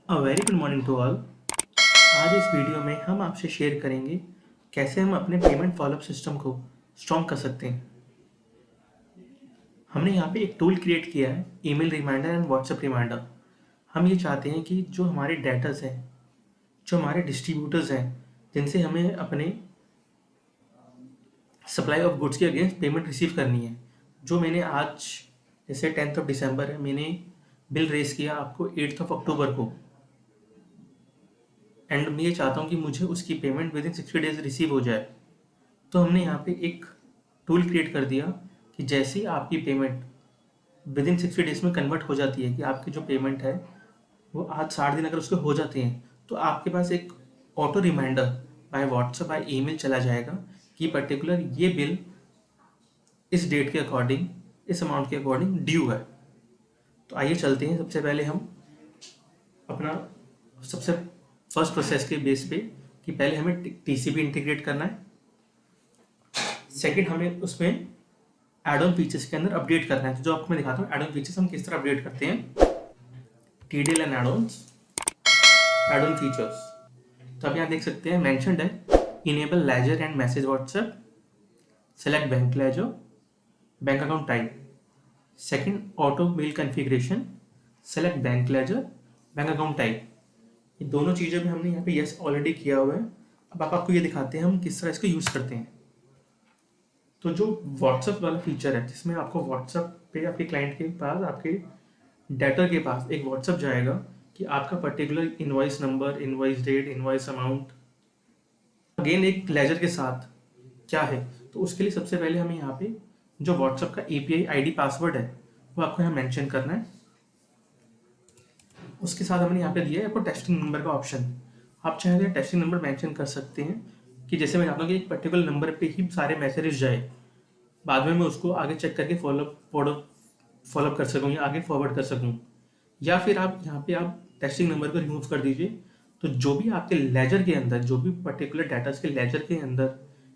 Very good morning to all. आज इस video में हम आपसे शेयर करेंगे कैसे हम अपने पेमेंट फॉलोअप सिस्टम को स्ट्रॉन्ग कर सकते हैं। हमने यहाँ पे एक टूल क्रिएट किया है, email reminder and WhatsApp reminder. हम ये चाहते हैं कि जो हमारे डेटर्स हैं, जो हमारे डिस्ट्रीब्यूटर्स हैं, जिनसे हमें अपने सप्लाई ऑफ गुड्स के अगेंस्ट पेमेंट रिसीव करनी है, जो मैंने आज जैसे 10th ऑफ दिसंबर है, मैंने बिल रेस किया आपको 8th ऑफ अक्टूबर को, एंड मैं ये चाहता हूँ कि मुझे उसकी payment with in 60 days receive हो जाए। तो हमने यहाँ पे एक टूल क्रिएट कर दिया कि जैसे ही आपकी पेमेंट विद इन 60 डेज में कन्वर्ट हो जाती है, कि आपकी जो पेमेंट है वो आज 60 दिन अगर उसके हो जाते हैं, तो आपके पास एक auto reminder by WhatsApp by email चला जाएगा कि पर्टिकुलर ये बिल इस डेट के अकॉर्डिंग, इस अमाउंट के अकॉर्डिंग ड्यू है। तो आइए चलते हैं। सबसे पहले हम अपना सबसे फर्स्ट प्रोसेस के बेस पे कि पहले हमें टीसीपी इंटीग्रेट करना है। सेकंड, हमें उसमें एड ऑन फीचर्स के अंदर अपडेट करना है। तो जो आपको मैं दिखाता हूँ एड ऑन फीचर्स हम किस तरह अपडेट करते हैं। TDL and add on features. तो आप यहाँ देख सकते हैं मेंशन्ड है enable ledger and message WhatsApp, select bank ledger, bank account type. Second, auto mail configuration, select bank ledger, bank account type. ये दोनों चीज़ें भी हमने यहाँ पे यस ऑलरेडी किया हुआ है। अब आपको ये दिखाते हैं हम किस तरह इसको यूज़ करते हैं। तो जो व्हाट्सएप वाला फीचर है, जिसमें आपको व्हाट्सएप पे आपके क्लाइंट के पास, आपके डेटर के पास एक व्हाट्सएप जाएगा कि आपका particular invoice number, invoice date, invoice amount again एक लेजर के साथ क्या है। तो उसके लिए सबसे पहले हमें यहाँ पे जो व्हाट्सएप का एपीआई आईडी पासवर्ड है वो आपको यहाँ मेंशन करना है। उसके साथ हमने यहाँ पे दिया है आपको टेस्टिंग नंबर का ऑप्शन। आप चाहे तो टेस्टिंग नंबर मेंशन कर सकते हैं कि जैसे मैं चाहता हूँ कि एक पर्टिकुलर नंबर पे ही सारे मैसेजेस जाए, बाद में मैं उसको आगे चेक करके फॉलोअप कर सकूँ या आगे फॉरवर्ड कर सकूँ। या फिर आप यहाँ पे आप टेस्टिंग नंबर को रिमूव कर दीजिए, तो जो भी आपके लेजर के अंदर, जो भी पर्टिकुलर डाटास के लेजर के अंदर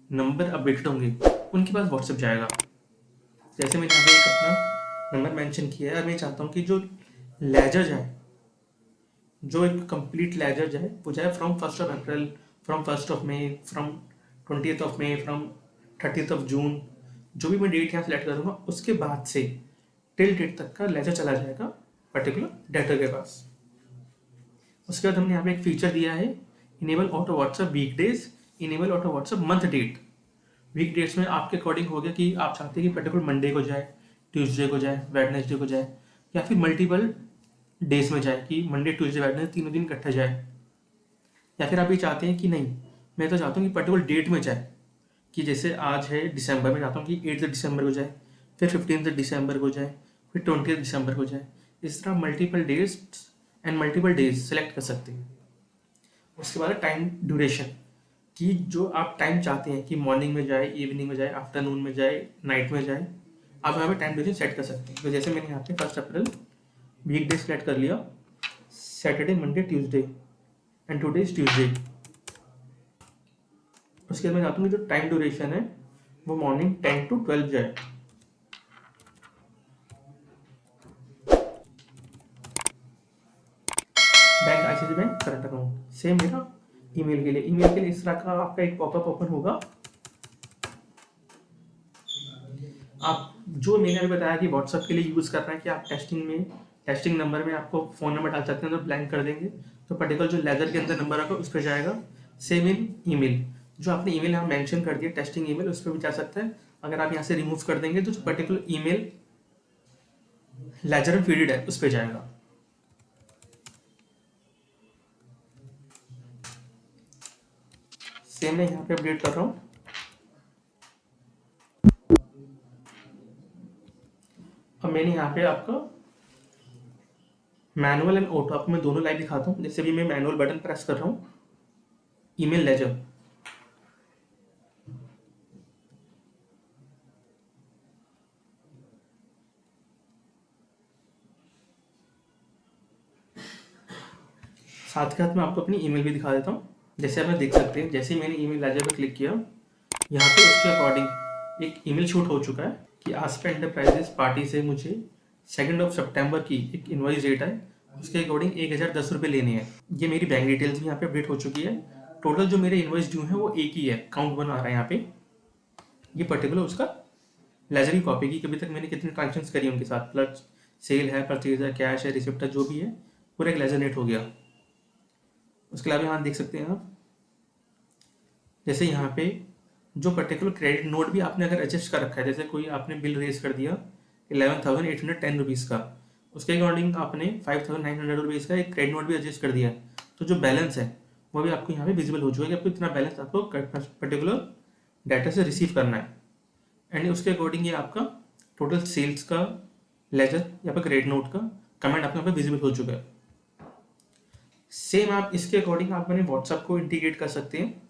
नंबर अपडेटेड होंगे, उनके पास व्हाट्सएप जाएगा। जैसे मैंने यहाँ पे एक अपना नंबर मेंशन किया है और मैं चाहता हूँ कि जो लेजर जाए, जो एक कंप्लीट लेजर जाए, वो जाए from 1st of April, from 1st of May, from 20th of May, from 30th of June, जो भी मैं डेट यहाँ सेलेक्ट करूँगा उसके बाद से टिल डेट तक का लेजर चला जाएगा पर्टिकुलर डेटर के पास। उसके बाद हमने यहाँ पे एक फीचर दिया है enable auto WhatsApp week days, enable auto WhatsApp month date. Week dates में आपके अकॉर्डिंग हो गया कि आप चाहते हैं कि पर्टिकुलर मंडे को जाए, ट्यूसडे को जाए, वेडनेसडे को जाए, या फिर मल्टीपल डेज में जाए कि मंडे ट्यूसडे वेडनेसडे तीनों दिन इकट्ठे जाए। या फिर आप ये चाहते हैं कि नहीं, मैं तो चाहता हूँ कि पर्टिकुलर डेट में जाए, कि जैसे आज है दिसंबर में, चाहता हूँ कि 8th दिसंबर को जाए, फिर 15th दिसंबर को जाए, फिर 20th दिसंबर को जाए। इस तरह multiple days and multiple days select कर सकते हैं। उसके बाद टाइम ड्यूरेशन, कि जो आप टाइम चाहते हैं कि मॉर्निंग में जाए, इवनिंग में जाए, आफ्टरनून में जाए, नाइट में जाए, आप यहाँ पे टाइम ड्यूरेशन सेट कर सकते हैं। तो जैसे मैंने यहाँ पे 1 अप्रैल वीक डे सेलेक्ट कर लिया, Saturday, Monday, Tuesday, and today is Tuesday. उसके बाद मैं चाहता हूँ कि जो टाइम ड्यूरेशन है वो मॉर्निंग 10 to 12 जाए। Bank ICICI bank current account same है ना। ईमेल के लिए इस तरह का आपका एक पॉपअप ओपन होगा। आप जो मैंने अभी बताया कि व्हाट्सएप के लिए यूज़ करना है, कि आप टेस्टिंग नंबर में आपको फ़ोन नंबर डाल सकते हैं, तो ब्लैंक कर देंगे, तो पर्टिकुलर जो लेजर के अंदर नंबर होगा उस पर जाएगा। सेम इन ईमेल, जो आपने ईमेल यहाँ मेंशन कर दिया टेस्टिंग ईमेल, उस पर भी जा सकता है। अगर आप यहाँ से रिमूव कर देंगे तो जो पर्टिकुलर ईमेल लेजर में फीडेड है उस पर जाएगा। सेम मैं यहाँ पे अपडेट कर रहा हूँ। अब मैंने यहाँ पे आपका मैनुअल एंड ऑटो, आपको मैं दोनों लाइव दिखाता हूँ। जैसे भी मैं मैनुअल बटन प्रेस कर रहा हूँ, ईमेल लेजर, साथ के साथ मैं आपको अपनी ईमेल भी दिखा देता हूँ। जैसे आप देख सकते हैं, जैसे ही मैंने ईमेल लेजर पर क्लिक किया, यहाँ पे उसके अकॉर्डिंग एक ईमेल शूट हो चुका है कि आस्पा एंटरप्राइजेस पार्टी से मुझे 2 सितंबर की एक इनवॉइस डेट है उसके अकॉर्डिंग 1010 रुपये लेने हैं। ये मेरी बैंक डिटेल्स भी यहाँ पे अपडेट हो चुकी है। टोटल जो मेरे इन्वॉइस ड्यू है वो एक ही है, काउंट 1 आ रहा है यहाँ पे। ये पर्टिकुलर उसका लेजर की कॉपी की अभी तक मैंने कितनी ट्रांजेक्शन करी उनके साथ, प्लस सेल है, परचेज है, कैश है, रिसिप्ट है, जो भी है पूरा एक लेजर नेट हो गया। उसके अलावा यहाँ देख सकते हैं आप, जैसे यहाँ पे जो पर्टिकुलर क्रेडिट नोट भी आपने अगर एडजस्ट कर रखा है, जैसे कोई आपने बिल रेज कर दिया 11,810 रुपीज़ का, उसके अकॉर्डिंग आपने 5,900 रुपीज़ का एक क्रेडिट नोट भी एडजस्ट कर दिया है, तो जो बैलेंस है वो भी आपको यहाँ पे विजिबल हो चुका है कि आपको इतना बैलेंस आपको पर्टिकुलर डाटा से रिसीव करना है। एंड उसके अकॉर्डिंग ये आपका टोटल सेल्स का लेजर या फिर क्रेडिट नोट का कमेंट आपके यहाँ पे विजिबल हो चुका है। सेम आप इसके अकॉर्डिंग आप मैंने व्हाट्सअप को इंटीग्रेट कर सकते हैं।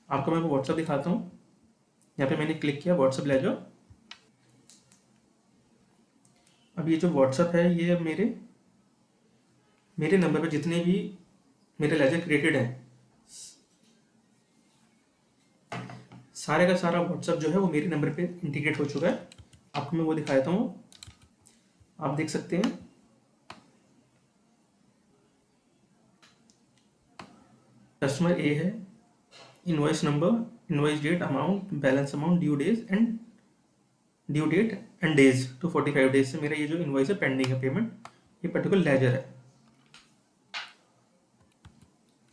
आपको मैं व्हाट्सअप दिखाता हूँ। यहाँ पे मैंने क्लिक किया व्हाट्सअप लेजर। अब ये जो व्हाट्सअप है ये मेरे नंबर पे जितने भी मेरे लेजर क्रिएटेड है, सारे का सारा व्हाट्सअप जो है वो मेरे नंबर पे इंटीग्रेट हो चुका है। आपको मैं वो दिखा देता हूँ, आप देख सकते हैं। कस्टमर ए है, invoice number, invoice date, amount, balance amount, due date and days to 45 days से मेरा ये जो इनवॉइस है पेंडिंग है पेमेंट। ये पर्टिकुलर लेजर है।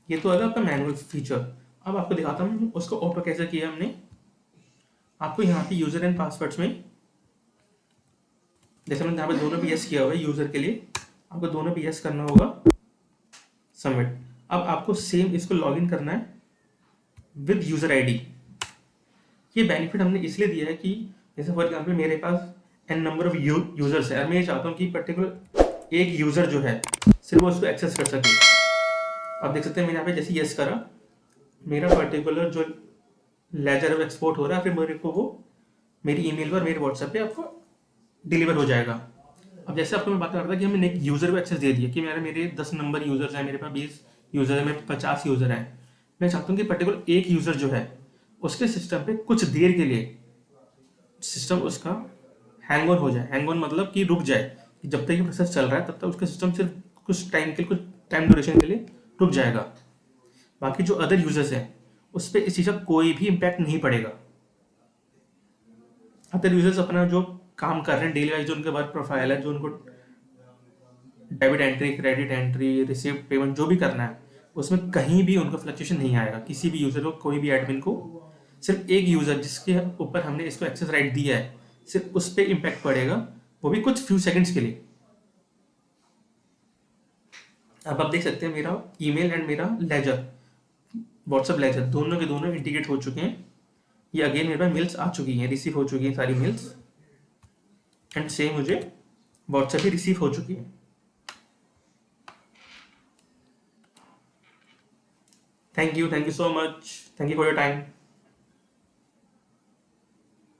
ये तो है आपका मैनुअल फीचर। अब आपको दिखाता हूँ उसको ऑटो कैसे किया हमने। आपको यहाँ पे यूजर एंड पासवर्ड्स में, जैसे मैंने यहाँ पे दोनों भी यस किया हुआ है यूजर के लिए, आपको दोनों भी यस करना होगा, सबमिट। अब आपको सेम इसको लॉगिन करना है विद यूजर आईडी। ये बेनिफिट हमने इसलिए दिया है कि जैसे फॉर एग्जाम्पल मेरे पास एन नंबर ऑफ यूजर्स है और मैं चाहता हूँ कि पर्टिकुलर एक यूजर जो है सिर्फ वो उसको एक्सेस कर सके। आप देख सकते हैं मैंने यहाँ पे जैसे यस करा, मेरा पर्टिकुलर जो लेजर है एक्सपोर्ट हो रहा है, फिर मेरे को वो मेरी ईमेल पर, मेरे व्हाट्सएप पे आपको डिलीवर हो जाएगा। अब जैसे आपको मैं बात कर रहा था कि हमने एक यूज़र को एक्सेस दे दिया कि मेरे 10 नंबर यूज़र्स हैं, मेरे पास 20 यूज़र है, मेरे 50 यूज़र हैं। मैं चाहता हूँ कि पर्टिकुलर एक यूज़र जो है उसके सिस्टम पे कुछ देर के लिए सिस्टम उसका हैंग ऑन हो जाए। हैंग ऑन मतलब कि रुक जाए, कि जब तक ये प्रोसेस चल रहा है तब तक उसका सिस्टम सिर्फ कुछ टाइम ड्यूरेशन के लिए रुक जाएगा। बाकी जो अदर यूजर्स हैं उस पर इस चीज़ का कोई भी इम्पैक्ट नहीं पड़ेगा। अदर यूजर्स अपना जो काम कर रहे हैं डेली वाइज, जो उनके वर्क प्रोफाइल है, जो उनको debit entry, credit entry, received payment जो भी करना है, उसमें कहीं भी उनको फ्लक्चुएशन नहीं आएगा। किसी भी यूजर को, कोई भी एडमिन को, सिर्फ एक यूजर जिसके ऊपर हमने इसको एक्सेस राइट दिया है, सिर्फ उस पर इम्पैक्ट पड़ेगा, वो भी कुछ फ्यू सेकंड्स के लिए। अब आप देख सकते हैं मेरा ईमेल एंड मेरा लेजर, व्हाट्सएप लेजर, दोनों के दोनों इंटीग्रेट हो चुके हैं। ये अगेन मेरे पास मेल्स आ चुकी हैं, रिसीव हो चुकी हैं सारी मेल्स, एंड सेम मुझे व्हाट्सएप भी रिसीव हो चुकी है। Thank you so much, thank you for your time.